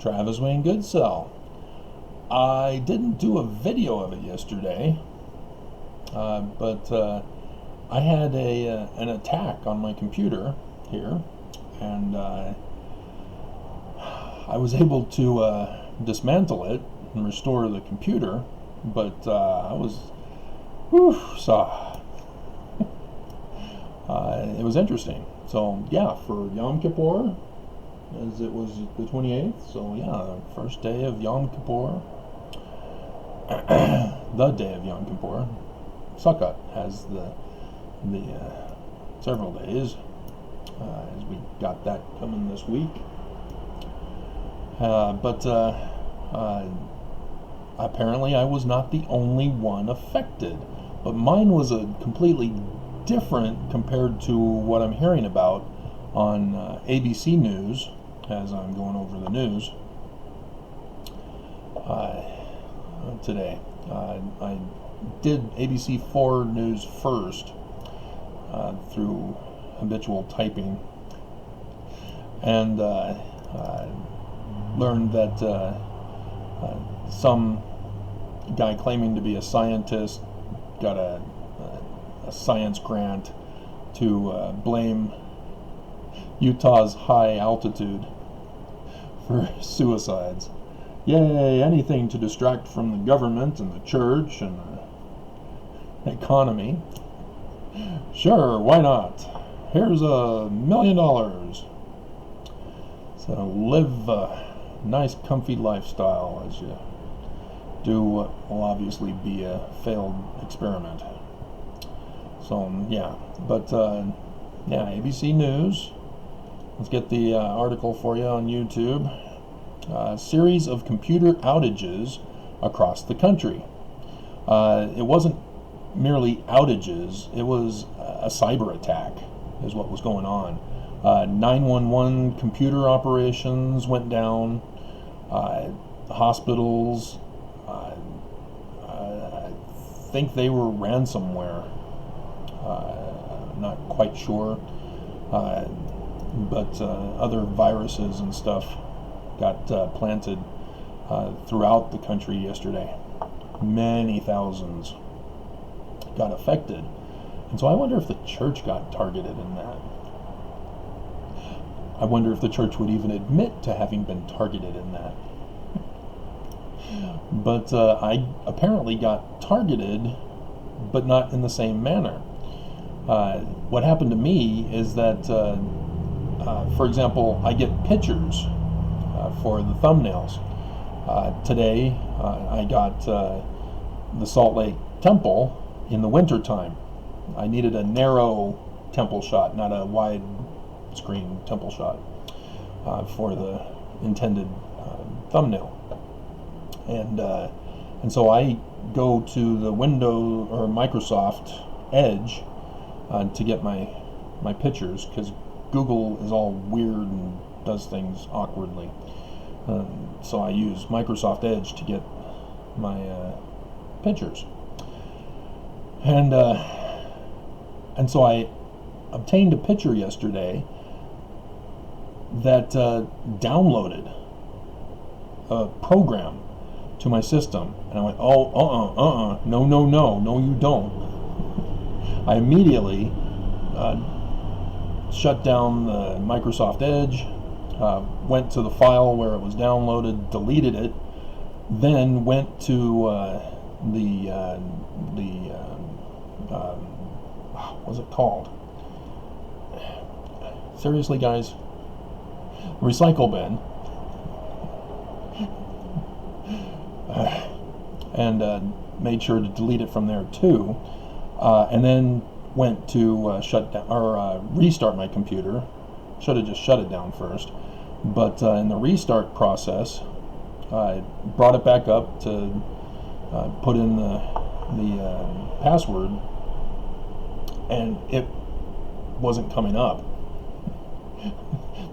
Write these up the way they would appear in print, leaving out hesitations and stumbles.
Travis Wayne Goodsell. I didn't do a video of it yesterday, but I had an attack on my computer here, and I was able to dismantle it and restore the computer, but I was, it was interesting. So yeah, for Yom Kippur, as it was the 28th, so yeah, first day of Yom Kippur, the day of Yom Kippur. Sukkot has the several days, as we got that coming this week. But apparently I was not the only one affected, but mine was a completely different compared to what I'm hearing about on ABC News as I'm going over the news today. I did ABC 4 News first through habitual typing, and learned that some guy claiming to be a scientist got a science grant to blame Utah's high altitude for suicides. Yay, anything to distract from the government and the church and the economy. Sure, why not? Here's $1 million. So live a nice, comfy lifestyle as you do what will obviously be a failed experiment. So yeah, but yeah, ABC News. Let's get the article for you on YouTube. Series of computer outages across the country. It wasn't merely outages, it was a cyber attack is what was going on. 911 computer operations went down. Hospitals, I think they were ransomware. Not quite sure. But other viruses and stuff got planted throughout the country yesterday. Many thousands got affected. And so I wonder if the church got targeted in that. I wonder if the church would even admit to having been targeted in that. But I apparently got targeted, but not in the same manner. What happened to me is that, for example, I get pictures for the thumbnails. Today, I got the Salt Lake Temple in the winter time. I needed a narrow temple shot, not a wide screen temple shot for the intended thumbnail. And so I go to the window or Microsoft Edge to get my pictures, because Google is all weird and does things awkwardly. So I use Microsoft Edge to get my pictures. And so I obtained a picture yesterday that downloaded a program to my system, and I went, no, you don't. I immediately shut down the Microsoft Edge, went to the file where it was downloaded, deleted it, then went to what's it called? Seriously, guys? Recycle bin. And made sure to delete it from there too, and then went to shut down or restart my computer. Should have just shut it down first, but in the restart process, I brought it back up to put in the password, and it wasn't coming up.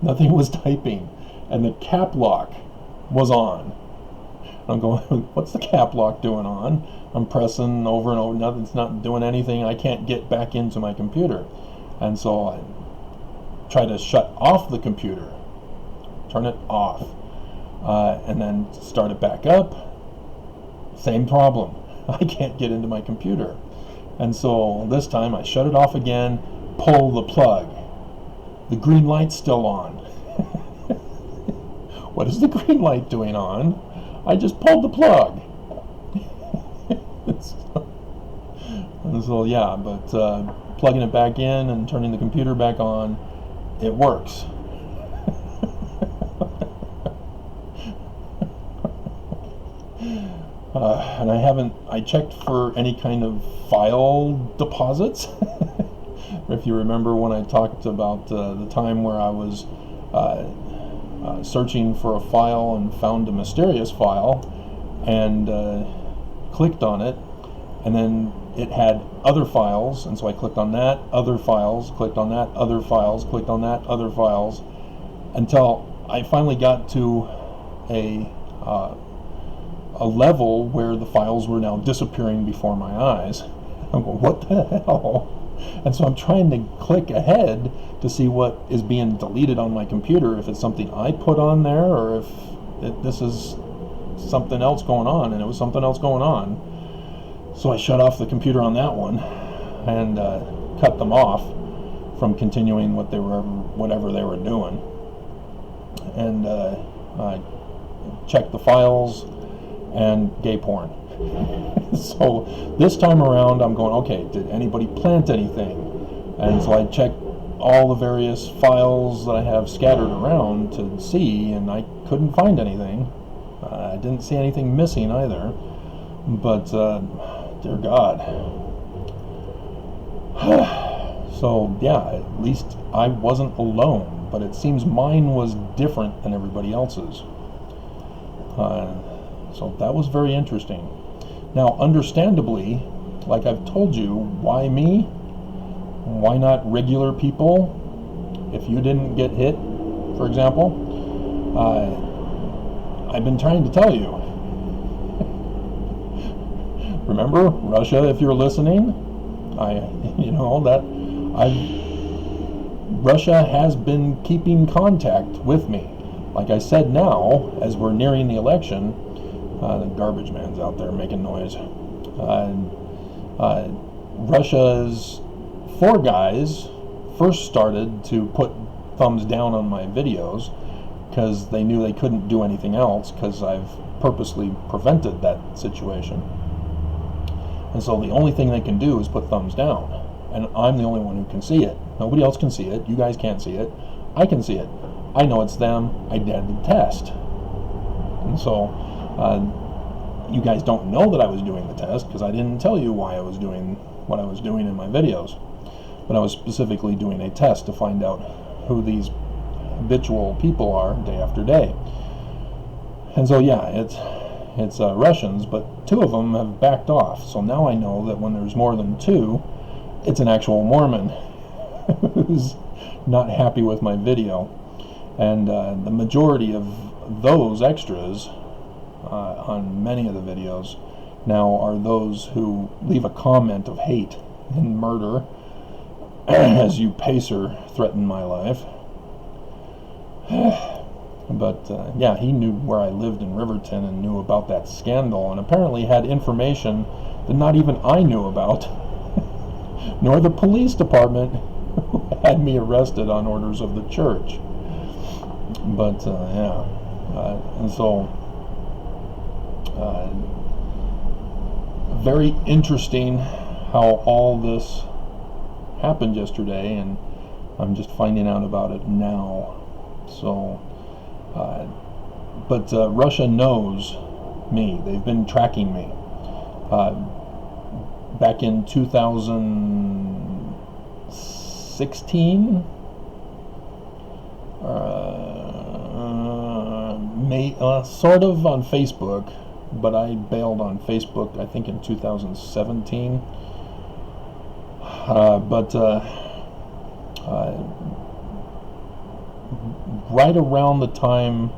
Nothing was typing, and the cap lock was on. I'm going, what's the cap lock doing on? I'm pressing over and over, nothing's not doing anything. I can't get back into my computer. And so I try to shut off the computer, turn it off. and then start it back up. Same problem. I can't get into my computer. And so this time I shut it off again, pull the plug. The green light's still on. What is the green light doing on? I just pulled the plug. And so yeah, but plugging it back in and turning the computer back on, it works. And I checked for any kind of file deposits. If you remember when I talked about the time where I was searching for a file and found a mysterious file and clicked on it, and then it had other files, and so I clicked on that, other files, clicked on that, other files, clicked on that, other files, until I finally got to a level where the files were now disappearing before my eyes. I'm going, what the hell? And so I'm trying to click ahead to see what is being deleted on my computer, if it's something I put on there, or if this is something else going on, and it was something else going on. So I shut off the computer on that one and cut them off from continuing whatever they were doing. And I checked the files, and gay porn. So this time around I'm going, okay, did anybody plant anything? And so I checked all the various files that I have scattered around to see, and I couldn't find anything. I didn't see anything missing either. But dear God. So yeah, at least I wasn't alone, but it seems mine was different than everybody else's. So that was very interesting. Now, understandably, like I've told you, why me? Why not regular people? If you didn't get hit, for example, I've been trying to tell you. Remember, Russia, if you're listening, Russia has been keeping contact with me. Like I said, now, as we're nearing the election, the garbage man's out there making noise. Russia's 4 guys first started to put thumbs down on my videos because they knew they couldn't do anything else, because I've purposely prevented that situation. And so the only thing they can do is put thumbs down. And I'm the only one who can see it. Nobody else can see it. You guys can't see it. I can see it. I know it's them. I did the test. And so you guys don't know that I was doing the test, because I didn't tell you why I was doing what I was doing in my videos. But I was specifically doing a test to find out who these habitual people are day after day. And so yeah, it's Russians, but 2 of them have backed off. So now I know that when there's more than 2, it's an actual Mormon who's not happy with my video. And the majority of those extras on many of the videos now are those who leave a comment of hate and murder as you pacer threaten my life. But yeah, he knew where I lived in Riverton and knew about that scandal, and apparently had information that not even I knew about, nor the police department who had me arrested on orders of the church. But yeah, and so very interesting how all this happened yesterday, and I'm just finding out about it now. So but Russia knows me. They've been tracking me. Back in 2016, sort of on Facebook, but I bailed on Facebook, I think, in 2017. Right around the time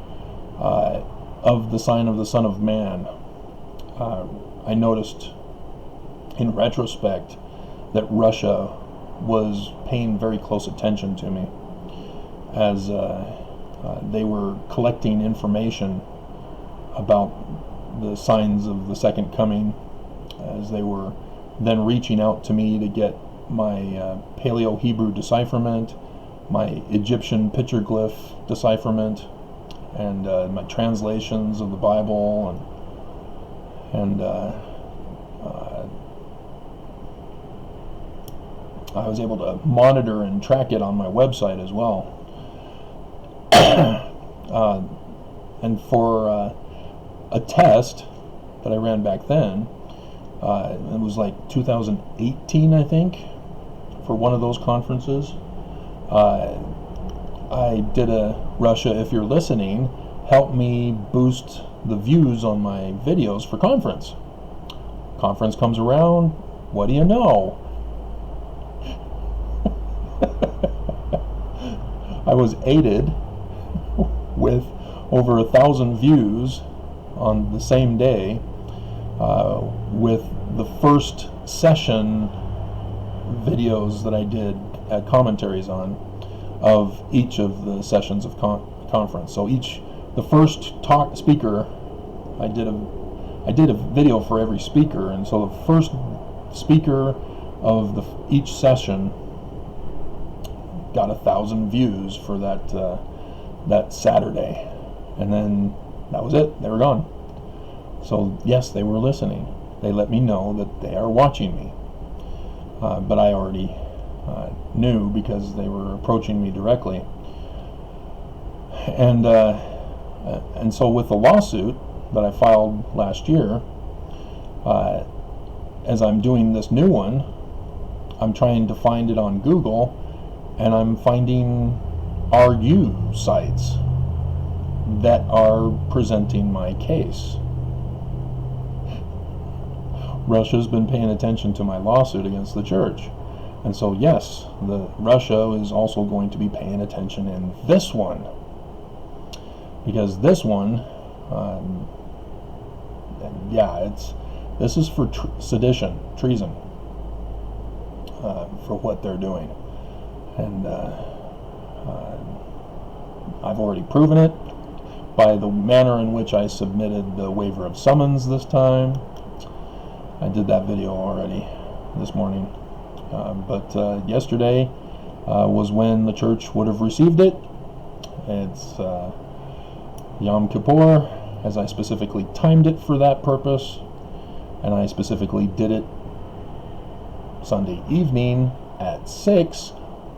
of the sign of the Son of Man, I noticed in retrospect that Russia was paying very close attention to me, as they were collecting information about the signs of the second coming, as they were then reaching out to me to get my Paleo-Hebrew decipherment, my Egyptian petroglyph decipherment, and my translations of the Bible, and I was able to monitor and track it on my website as well. And for a test that I ran back then, it was like 2018, I think, for one of those conferences. I did a Russia, if you're listening, help me boost the views on my videos for conference. Conference comes around, what do you know? I was aided with over 1,000 views on the same day, with the first session videos that I did commentaries on of each of the sessions of conference. So the first speaker, I did a video for every speaker, and so the first speaker of each session got 1,000 views for that Saturday, and then that was it. They were gone. So yes, they were listening. They let me know that they are watching me, but I already knew because they were approaching me directly. And so with the lawsuit that I filed last year, as I'm doing this new one, I'm trying to find it on Google, and I'm finding RU sites that are presenting my case. Russia's been paying attention to my lawsuit against the church. And so yes, Russia is also going to be paying attention in this one. Because this one, this is for sedition, treason, for what they're doing. And I've already proven it by the manner in which I submitted the waiver of summons this time. I did that video already this morning. But yesterday was when the church would have received it. It's Yom Kippur, as I specifically timed it for that purpose, and I specifically did it Sunday evening at 6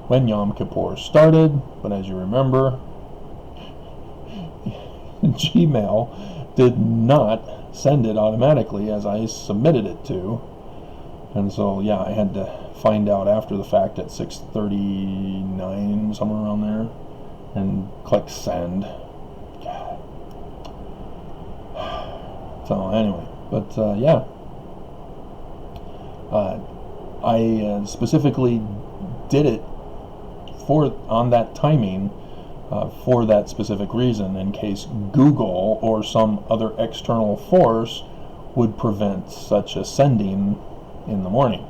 when Yom Kippur started. But as you remember, Gmail did not send it automatically as I submitted it to, and so yeah, I had to find out after the fact at 6:39, somewhere around there, and click send. God. So anyway, but yeah, I specifically did it on that timing for that specific reason, in case Google or some other external force would prevent such a sending in the morning.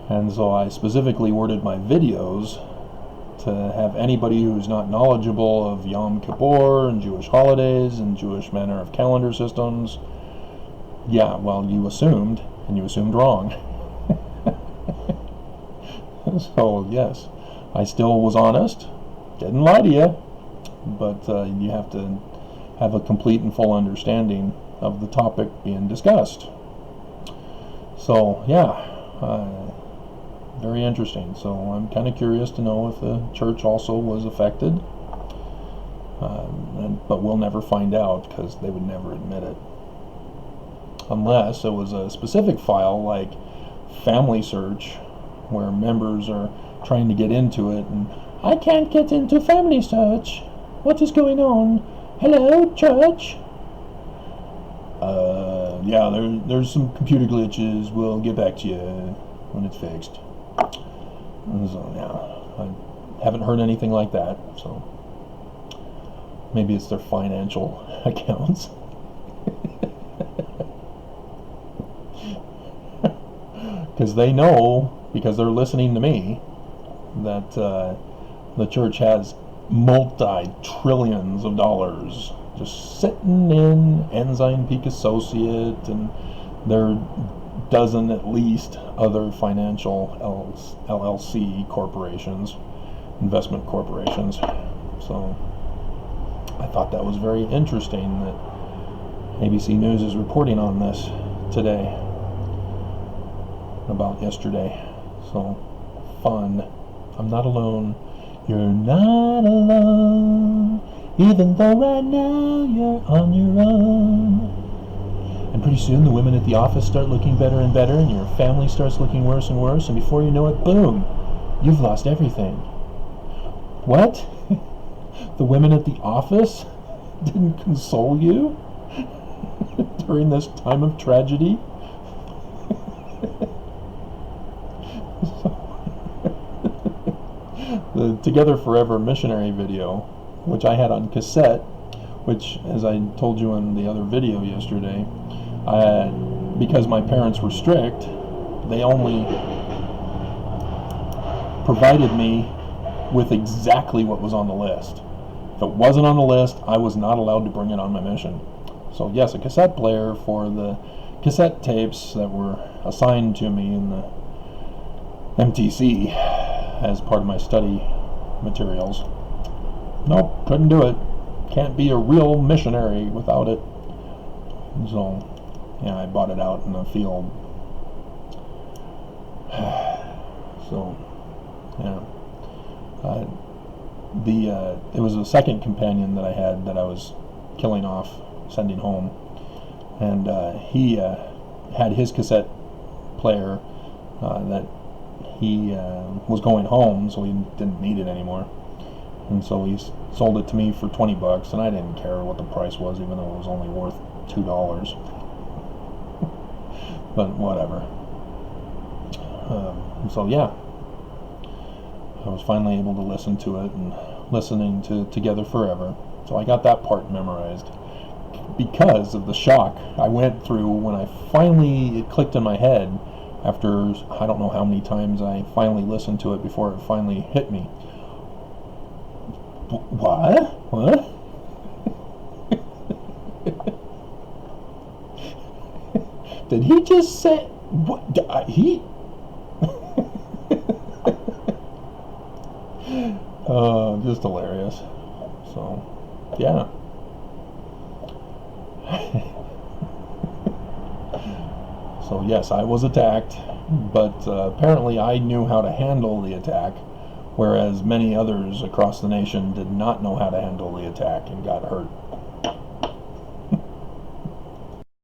And so I specifically worded my videos to have anybody who's not knowledgeable of Yom Kippur and Jewish holidays and Jewish manner of calendar systems, yeah, well, you assumed, and you assumed wrong. So yes, I still was honest, didn't lie to you, but you have to have a complete and full understanding of the topic being discussed. So yeah, very interesting. So I'm kind of curious to know if the church also was affected, but we'll never find out because they would never admit it, unless it was a specific file like Family Search, where members are trying to get into it, and I can't get into Family Search. What is going on? Hello, church. Yeah, there's some computer glitches. We'll get back to you when it's fixed. And so, yeah, I haven't heard anything like that. So maybe it's their financial accounts. Because they know, because they're listening to me, that the church has multi-trillions of dollars just sitting in Enzyme Peak Associate, and there dozen at least other financial LLC corporations, investment corporations. So I thought that was very interesting that ABC News is reporting on this today, about yesterday. So fun. I'm not alone. You're not alone, even though right now you're on your own. And pretty soon the women at the office start looking better and better, and your family starts looking worse and worse, and before you know it, boom, you've lost everything. What? The women at the office didn't console you during this time of tragedy? The Together Forever missionary video, which I had on cassette, which, as I told you in the other video yesterday, because my parents were strict, they only provided me with exactly what was on the list. If it wasn't on the list, I was not allowed to bring it on my mission. So yes, a cassette player for the cassette tapes that were assigned to me in the MTC as part of my study materials. Nope, couldn't do it. Can't be a real missionary without it. So, yeah, I bought it out in the field. So, yeah. It was a second companion that I had that I was killing off, sending home, and he had his cassette player that he was going home, so he didn't need it anymore, and so he sold it to me for $20, and I didn't care what the price was, even though it was only worth $2. But whatever. So yeah, I was finally able to listen to it, and listening to Together Forever. So I got that part memorized because of the shock I went through when it clicked in my head after I don't know how many times I finally listened to it before it finally hit me. What? Did he just say what? He just hilarious. So, yeah. So yes, I was attacked, but apparently I knew how to handle the attack, whereas many others across the nation did not know how to handle the attack and got hurt.